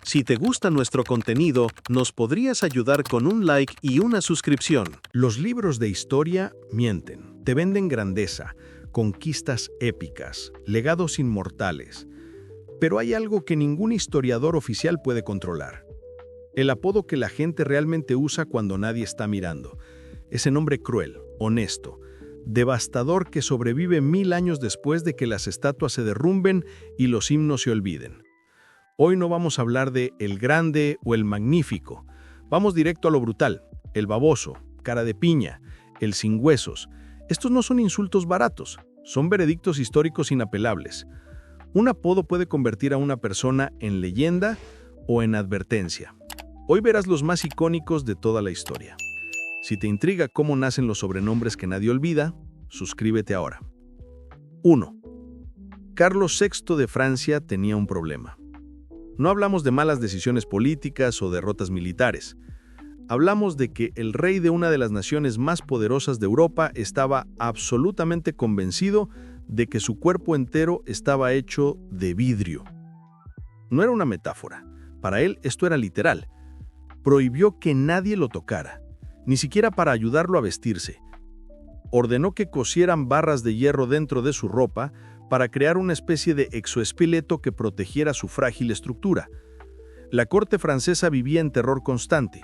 Si te gusta nuestro contenido, nos podrías ayudar con un like y una suscripción. Los libros de historia mienten, te venden grandeza, conquistas épicas, legados inmortales. Pero hay algo que ningún historiador oficial puede controlar. El apodo que la gente realmente usa cuando nadie está mirando. Ese nombre cruel, honesto, devastador que sobrevive 1000 años después de que las estatuas se derrumben y los himnos se olviden. Hoy no vamos a hablar de el grande o el magnífico. Vamos directo a lo brutal, el baboso, cara de piña, el sin huesos. Estos no son insultos baratos, son veredictos históricos inapelables. Un apodo puede convertir a una persona en leyenda o en advertencia. Hoy verás los más icónicos de toda la historia. Si te intriga cómo nacen los sobrenombres que nadie olvida, suscríbete ahora. 1. Carlos VI de Francia tenía un problema. No hablamos de malas decisiones políticas o derrotas militares. Hablamos de que el rey de una de las naciones más poderosas de Europa estaba absolutamente convencido de que su cuerpo entero estaba hecho de vidrio. No era una metáfora. Para él esto era literal. Prohibió que nadie lo tocara, ni siquiera para ayudarlo a vestirse. Ordenó que cosieran barras de hierro dentro de su ropa para crear una especie de exoesqueleto que protegiera su frágil estructura. La corte francesa vivía en terror constante.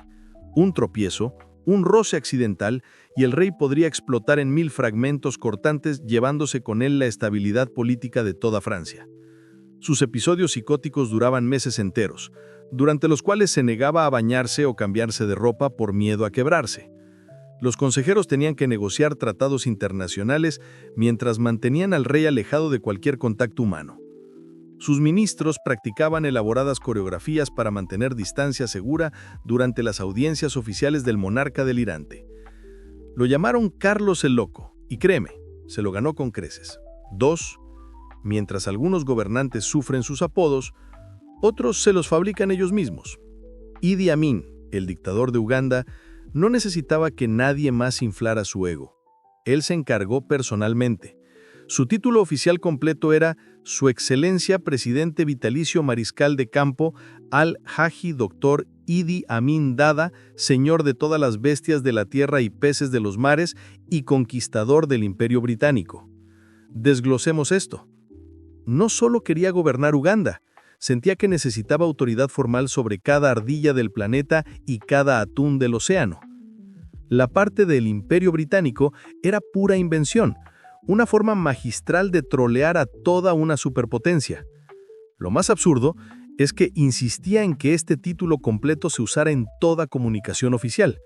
Un tropiezo, un roce accidental, y el rey podría explotar en 1000 fragmentos cortantes, llevándose con él la estabilidad política de toda Francia. Sus episodios psicóticos duraban meses enteros, durante los cuales se negaba a bañarse o cambiarse de ropa por miedo a quebrarse. Los consejeros tenían que negociar tratados internacionales mientras mantenían al rey alejado de cualquier contacto humano. Sus ministros practicaban elaboradas coreografías para mantener distancia segura durante las audiencias oficiales del monarca delirante. Lo llamaron Carlos el Loco, y créeme, se lo ganó con creces. 2. Mientras algunos gobernantes sufren sus apodos, otros se los fabrican ellos mismos. Idi Amin, el dictador de Uganda, no necesitaba que nadie más inflara su ego. Él se encargó personalmente. Su título oficial completo era Su Excelencia Presidente Vitalicio Mariscal de Campo Al-Haji Dr. Idi Amin Dada, Señor de todas las bestias de la tierra y peces de los mares y conquistador del Imperio Británico. Desglosemos esto. No solo quería gobernar Uganda, sentía que necesitaba autoridad formal sobre cada ardilla del planeta y cada atún del océano. La parte del Imperio Británico era pura invención, una forma magistral de trolear a toda una superpotencia. Lo más absurdo es que insistía en que este título completo se usara en toda comunicación oficial.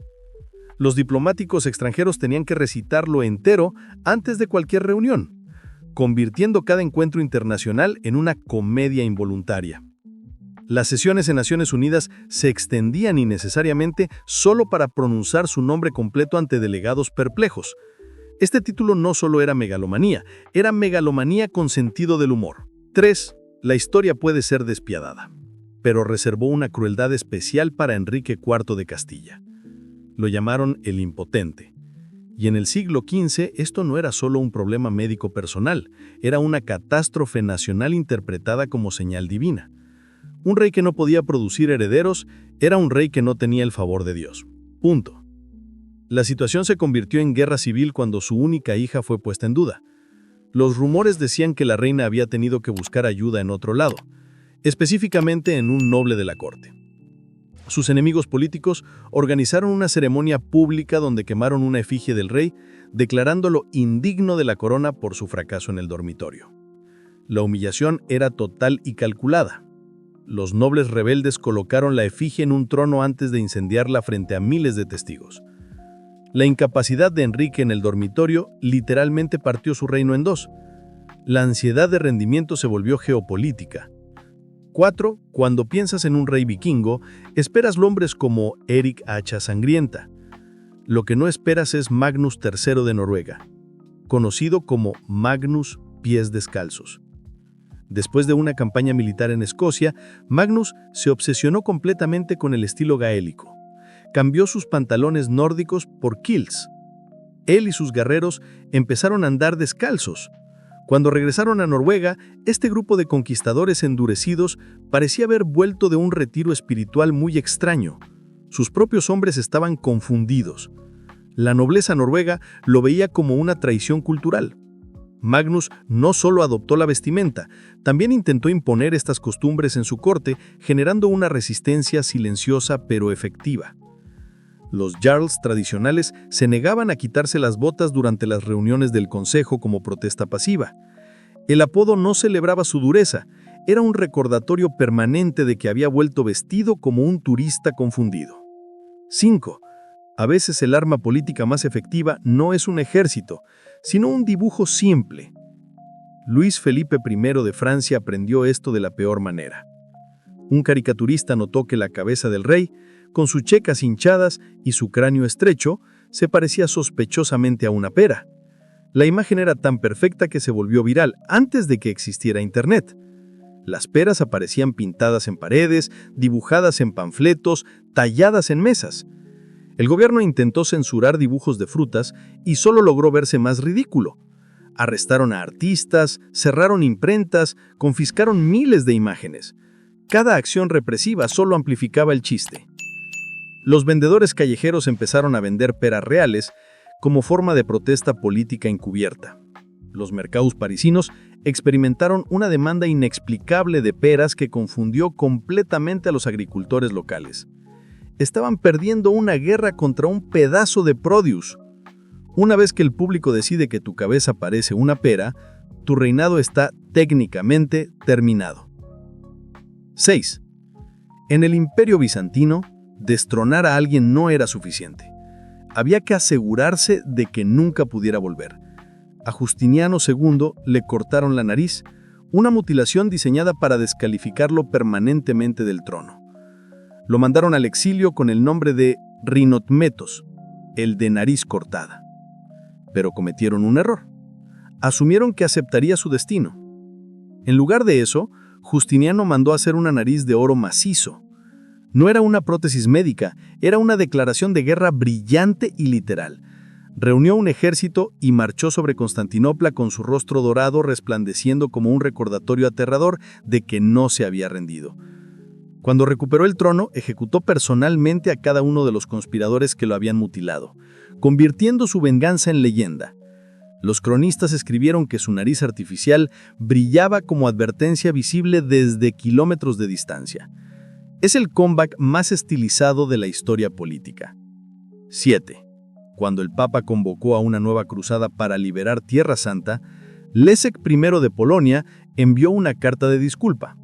Los diplomáticos extranjeros tenían que recitarlo entero antes de cualquier reunión, convirtiendo cada encuentro internacional en una comedia involuntaria. Las sesiones en Naciones Unidas se extendían innecesariamente solo para pronunciar su nombre completo ante delegados perplejos. Este título no solo era megalomanía con sentido del humor. 3. La historia puede ser despiadada, pero reservó una crueldad especial para Enrique IV de Castilla. Lo llamaron el Impotente. Y en el siglo XV esto no era solo un problema médico personal, era una catástrofe nacional interpretada como señal divina. Un rey que no podía producir herederos era un rey que no tenía el favor de Dios. Punto. La situación se convirtió en guerra civil cuando su única hija fue puesta en duda. Los rumores decían que la reina había tenido que buscar ayuda en otro lado, específicamente en un noble de la corte. Sus enemigos políticos organizaron una ceremonia pública donde quemaron una efigie del rey, declarándolo indigno de la corona por su fracaso en el dormitorio. La humillación era total y calculada. Los nobles rebeldes colocaron la efigie en un trono antes de incendiarla frente a miles de testigos. La incapacidad de Enrique en el dormitorio literalmente partió su reino en dos. La ansiedad de rendimiento se volvió geopolítica. 4. Cuando piensas en un rey vikingo, esperas nombres como Erik Hacha Sangrienta. Lo que no esperas es Magnus III de Noruega, conocido como Magnus Pies Descalzos. Después de una campaña militar en Escocia, Magnus se obsesionó completamente con el estilo gaélico. Cambió sus pantalones nórdicos por kilts. Él y sus guerreros empezaron a andar descalzos. Cuando regresaron a Noruega, este grupo de conquistadores endurecidos parecía haber vuelto de un retiro espiritual muy extraño. Sus propios hombres estaban confundidos. La nobleza noruega lo veía como una traición cultural. Magnus no solo adoptó la vestimenta, también intentó imponer estas costumbres en su corte, generando una resistencia silenciosa pero efectiva. Los jarls tradicionales se negaban a quitarse las botas durante las reuniones del consejo como protesta pasiva. El apodo no celebraba su dureza, era un recordatorio permanente de que había vuelto vestido como un turista confundido. 5. A veces el arma política más efectiva no es un ejército, sino un dibujo simple. Luis Felipe I de Francia aprendió esto de la peor manera. Un caricaturista notó que la cabeza del rey, con sus checas hinchadas y su cráneo estrecho, se parecía sospechosamente a una pera. La imagen era tan perfecta que se volvió viral antes de que existiera Internet. Las peras aparecían pintadas en paredes, dibujadas en panfletos, talladas en mesas. El gobierno intentó censurar dibujos de frutas y solo logró verse más ridículo. Arrestaron a artistas, cerraron imprentas, confiscaron miles de imágenes. Cada acción represiva solo amplificaba el chiste. Los vendedores callejeros empezaron a vender peras reales como forma de protesta política encubierta. Los mercados parisinos experimentaron una demanda inexplicable de peras que confundió completamente a los agricultores locales. Estaban perdiendo una guerra contra un pedazo de produce. Una vez que el público decide que tu cabeza parece una pera, tu reinado está técnicamente terminado. 6. En el Imperio Bizantino, destronar a alguien no era suficiente. Había que asegurarse de que nunca pudiera volver. A Justiniano II le cortaron la nariz, una mutilación diseñada para descalificarlo permanentemente del trono. Lo mandaron al exilio con el nombre de Rinotmetos, el de nariz cortada. Pero cometieron un error. Asumieron que aceptaría su destino. En lugar de eso, Justiniano mandó hacer una nariz de oro macizo. No era una prótesis médica, era una declaración de guerra brillante y literal. Reunió un ejército y marchó sobre Constantinopla con su rostro dorado resplandeciendo como un recordatorio aterrador de que no se había rendido. Cuando recuperó el trono, ejecutó personalmente a cada uno de los conspiradores que lo habían mutilado, convirtiendo su venganza en leyenda. Los cronistas escribieron que su nariz artificial brillaba como advertencia visible desde kilómetros de distancia. Es el comeback más estilizado de la historia política. 7. Cuando el Papa convocó a una nueva cruzada para liberar Tierra Santa, Leszek I de Polonia envió una carta de disculpa.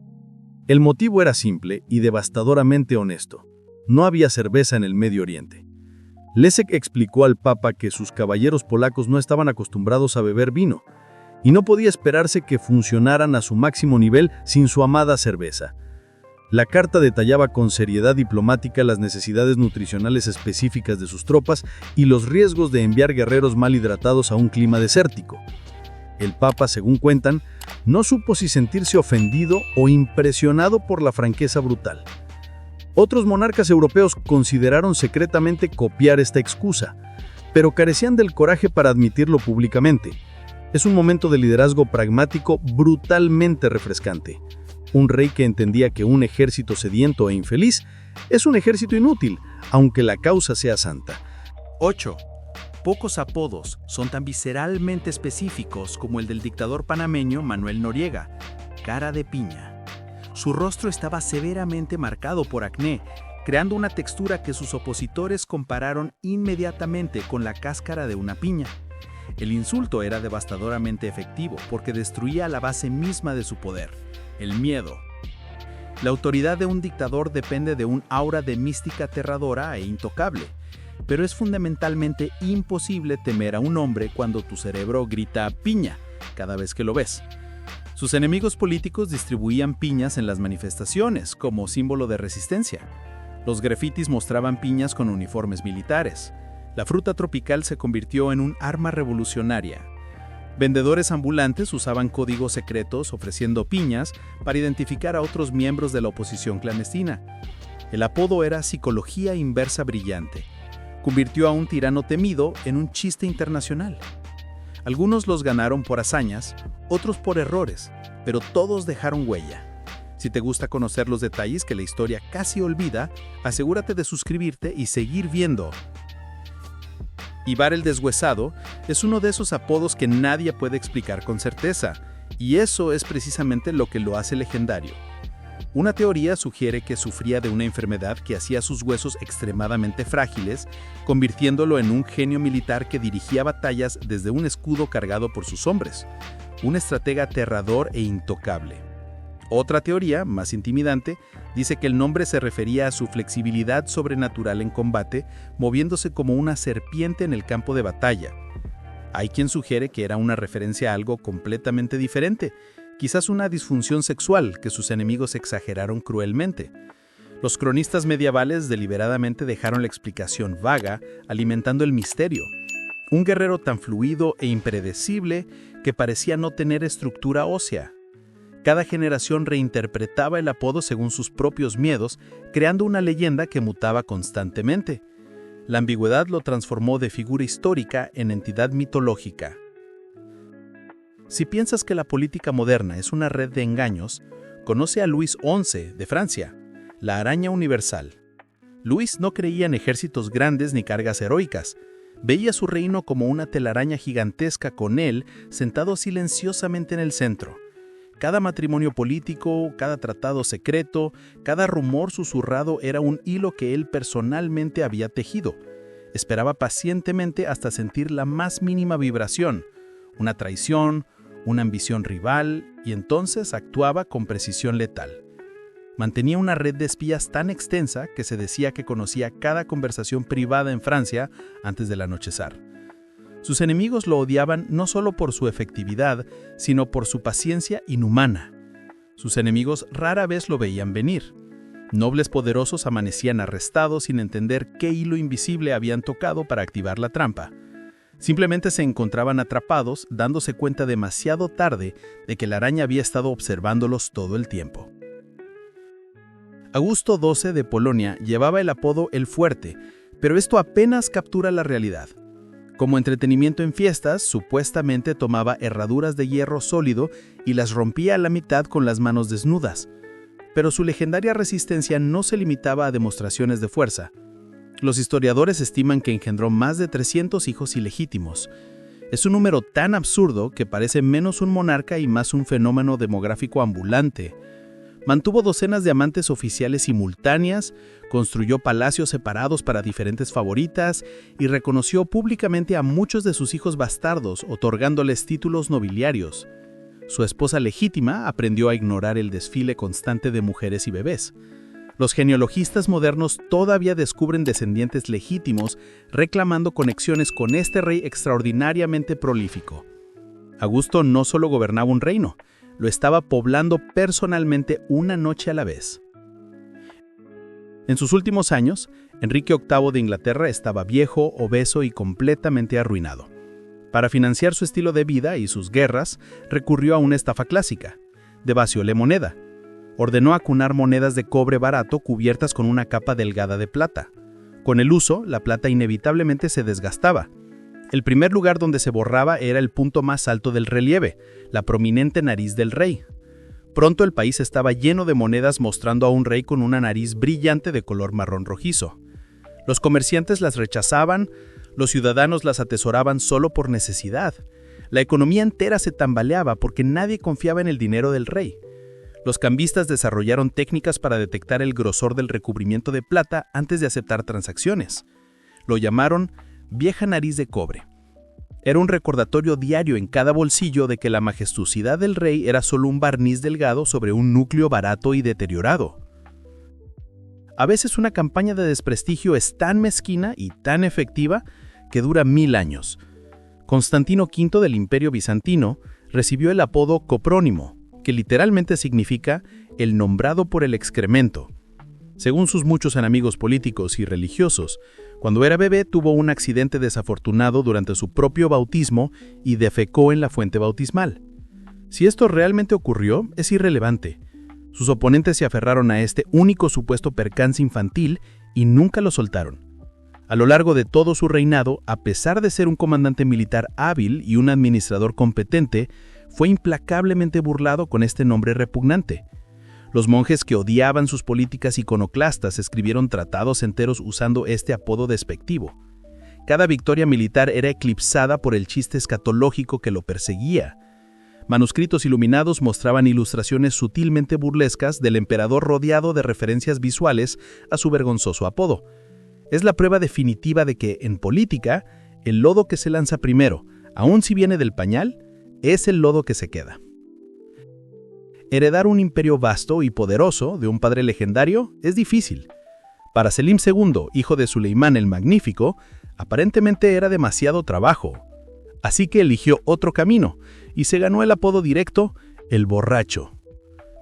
El motivo era simple y devastadoramente honesto. No había cerveza en el Medio Oriente. Leszek explicó al Papa que sus caballeros polacos no estaban acostumbrados a beber vino, y no podía esperarse que funcionaran a su máximo nivel sin su amada cerveza. La carta detallaba con seriedad diplomática las necesidades nutricionales específicas de sus tropas y los riesgos de enviar guerreros mal hidratados a un clima desértico. El Papa, según cuentan, no supo si sentirse ofendido o impresionado por la franqueza brutal. Otros monarcas europeos consideraron secretamente copiar esta excusa, pero carecían del coraje para admitirlo públicamente. Es un momento de liderazgo pragmático brutalmente refrescante. Un rey que entendía que un ejército sediento e infeliz es un ejército inútil, aunque la causa sea santa. 8. Pocos apodos son tan visceralmente específicos como el del dictador panameño Manuel Noriega, cara de piña. Su rostro estaba severamente marcado por acné, creando una textura que sus opositores compararon inmediatamente con la cáscara de una piña. El insulto era devastadoramente efectivo porque destruía la base misma de su poder, el miedo. La autoridad de un dictador depende de un aura de mística aterradora e intocable, pero es fundamentalmente imposible temer a un hombre cuando tu cerebro grita piña cada vez que lo ves. Sus enemigos políticos distribuían piñas en las manifestaciones como símbolo de resistencia. Los grafitis mostraban piñas con uniformes militares. La fruta tropical se convirtió en un arma revolucionaria. Vendedores ambulantes usaban códigos secretos ofreciendo piñas para identificar a otros miembros de la oposición clandestina. El apodo era psicología inversa brillante. Convirtió a un tirano temido en un chiste internacional. Algunos los ganaron por hazañas, otros por errores, pero todos dejaron huella. Si te gusta conocer los detalles que la historia casi olvida, asegúrate de suscribirte y seguir viendo. Ivar el Deshuesado es uno de esos apodos que nadie puede explicar con certeza, y eso es precisamente lo que lo hace legendario. Una teoría sugiere que sufría de una enfermedad que hacía sus huesos extremadamente frágiles, convirtiéndolo en un genio militar que dirigía batallas desde un escudo cargado por sus hombres, un estratega aterrador e intocable. Otra teoría, más intimidante, dice que el nombre se refería a su flexibilidad sobrenatural en combate, moviéndose como una serpiente en el campo de batalla. Hay quien sugiere que era una referencia a algo completamente diferente, quizás una disfunción sexual que sus enemigos exageraron cruelmente. Los cronistas medievales deliberadamente dejaron la explicación vaga, alimentando el misterio. Un guerrero tan fluido e impredecible que parecía no tener estructura ósea. Cada generación reinterpretaba el apodo según sus propios miedos, creando una leyenda que mutaba constantemente. La ambigüedad lo transformó de figura histórica en entidad mitológica. Si piensas que la política moderna es una red de engaños, conoce a Luis XI de Francia, la araña universal. Luis no creía en ejércitos grandes ni cargas heroicas. Veía su reino como una telaraña gigantesca con él sentado silenciosamente en el centro. Cada matrimonio político, cada tratado secreto, cada rumor susurrado era un hilo que él personalmente había tejido. Esperaba pacientemente hasta sentir la más mínima vibración, una traición, una ambición rival, y entonces actuaba con precisión letal. Mantenía una red de espías tan extensa que se decía que conocía cada conversación privada en Francia antes del anochecer. Sus enemigos lo odiaban no solo por su efectividad, sino por su paciencia inhumana. Sus enemigos rara vez lo veían venir. Nobles poderosos amanecían arrestados sin entender qué hilo invisible habían tocado para activar la trampa. Simplemente se encontraban atrapados, dándose cuenta demasiado tarde de que la araña había estado observándolos todo el tiempo. Augusto XII de Polonia llevaba el apodo El Fuerte, pero esto apenas captura la realidad. Como entretenimiento en fiestas, supuestamente tomaba herraduras de hierro sólido y las rompía a la mitad con las manos desnudas. Pero su legendaria resistencia no se limitaba a demostraciones de fuerza. Los historiadores estiman que engendró más de 300 hijos ilegítimos. Es un número tan absurdo que parece menos un monarca y más un fenómeno demográfico ambulante. Mantuvo docenas de amantes oficiales simultáneas, construyó palacios separados para diferentes favoritas y reconoció públicamente a muchos de sus hijos bastardos, otorgándoles títulos nobiliarios. Su esposa legítima aprendió a ignorar el desfile constante de mujeres y bebés. Los genealogistas modernos todavía descubren descendientes legítimos reclamando conexiones con este rey extraordinariamente prolífico. Augusto no solo gobernaba un reino, lo estaba poblando personalmente una noche a la vez. En sus últimos años, Enrique VIII de Inglaterra estaba viejo, obeso y completamente arruinado. Para financiar su estilo de vida y sus guerras, recurrió a una estafa clásica: devacióle moneda. Ordenó acunar monedas de cobre barato cubiertas con una capa delgada de plata. Con el uso, la plata inevitablemente se desgastaba. El primer lugar donde se borraba era el punto más alto del relieve, la prominente nariz del rey. Pronto el país estaba lleno de monedas mostrando a un rey con una nariz brillante de color marrón rojizo. Los comerciantes las rechazaban, los ciudadanos las atesoraban solo por necesidad. La economía entera se tambaleaba porque nadie confiaba en el dinero del rey. Los cambistas desarrollaron técnicas para detectar el grosor del recubrimiento de plata antes de aceptar transacciones. Lo llamaron vieja nariz de cobre. Era un recordatorio diario en cada bolsillo de que la majestuosidad del rey era solo un barniz delgado sobre un núcleo barato y deteriorado. A veces una campaña de desprestigio es tan mezquina y tan efectiva que dura 1000 años. Constantino V del Imperio Bizantino recibió el apodo Coprónimo, que literalmente significa el nombrado por el excremento. Según sus muchos enemigos políticos y religiosos, cuando era bebé tuvo un accidente desafortunado durante su propio bautismo y defecó en la fuente bautismal. Si esto realmente ocurrió, es irrelevante. Sus oponentes se aferraron a este único supuesto percance infantil y nunca lo soltaron. A lo largo de todo su reinado, a pesar de ser un comandante militar hábil y un administrador competente, fue implacablemente burlado con este nombre repugnante. Los monjes que odiaban sus políticas iconoclastas escribieron tratados enteros usando este apodo despectivo. Cada victoria militar era eclipsada por el chiste escatológico que lo perseguía. Manuscritos iluminados mostraban ilustraciones sutilmente burlescas del emperador rodeado de referencias visuales a su vergonzoso apodo. Es la prueba definitiva de que, en política, el lodo que se lanza primero, aun si viene del pañal, es el lodo que se queda. Heredar un imperio vasto y poderoso de un padre legendario es difícil. Para Selim II, hijo de Suleimán el Magnífico, aparentemente era demasiado trabajo. Así que eligió otro camino y se ganó el apodo directo, el borracho.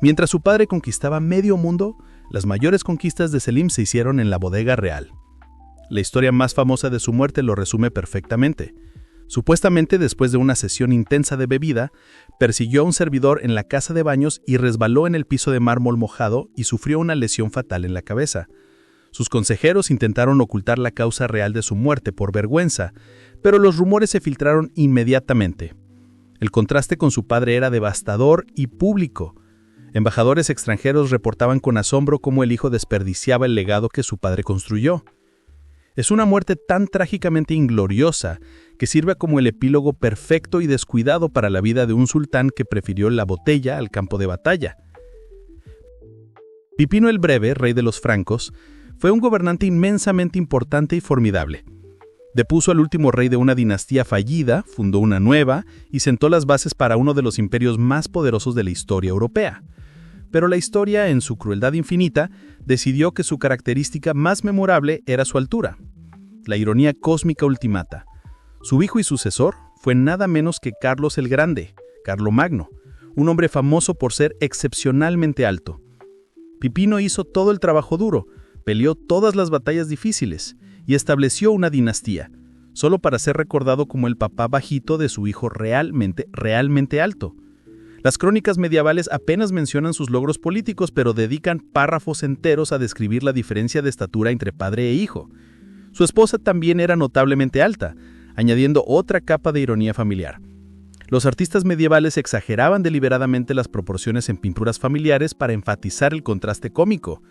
Mientras su padre conquistaba medio mundo, las mayores conquistas de Selim se hicieron en la bodega real. La historia más famosa de su muerte lo resume perfectamente. Supuestamente, después de una sesión intensa de bebida, persiguió a un servidor en la casa de baños y resbaló en el piso de mármol mojado y sufrió una lesión fatal en la cabeza. Sus consejeros intentaron ocultar la causa real de su muerte por vergüenza, pero los rumores se filtraron inmediatamente. El contraste con su padre era devastador y público. Embajadores extranjeros reportaban con asombro cómo el hijo desperdiciaba el legado que su padre construyó. Es una muerte tan trágicamente ingloriosa que sirve como el epílogo perfecto y descuidado para la vida de un sultán que prefirió la botella al campo de batalla. Pipino el Breve, rey de los francos, fue un gobernante inmensamente importante y formidable. Depuso al último rey de una dinastía fallida, fundó una nueva y sentó las bases para uno de los imperios más poderosos de la historia europea. Pero la historia, en su crueldad infinita, decidió que su característica más memorable era su altura. La ironía cósmica ultimata. Su hijo y sucesor fue nada menos que Carlos el Grande, Carlomagno, un hombre famoso por ser excepcionalmente alto. Pipino hizo todo el trabajo duro, peleó todas las batallas difíciles y estableció una dinastía, solo para ser recordado como el papá bajito de su hijo realmente alto. Las crónicas medievales apenas mencionan sus logros políticos, pero dedican párrafos enteros a describir la diferencia de estatura entre padre e hijo. Su esposa también era notablemente alta, añadiendo otra capa de ironía familiar. Los artistas medievales exageraban deliberadamente las proporciones en pinturas familiares para enfatizar el contraste cómico.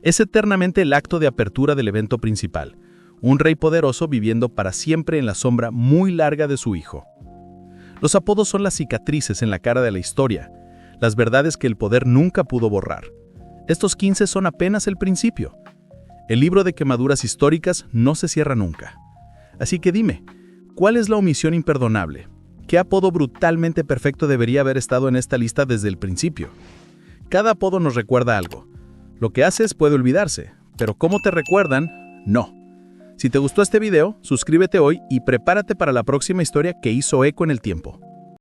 Es eternamente el acto de apertura del evento principal, un rey poderoso viviendo para siempre en la sombra muy larga de su hijo. Los apodos son las cicatrices en la cara de la historia, las verdades que el poder nunca pudo borrar. Estos 15 son apenas el principio. El libro de quemaduras históricas no se cierra nunca. Así que dime, ¿cuál es la omisión imperdonable? ¿Qué apodo brutalmente perfecto debería haber estado en esta lista desde el principio? Cada apodo nos recuerda algo. Lo que haces puede olvidarse, pero cómo te recuerdan, no. Si te gustó este video, suscríbete hoy y prepárate para la próxima historia que hizo eco en el tiempo.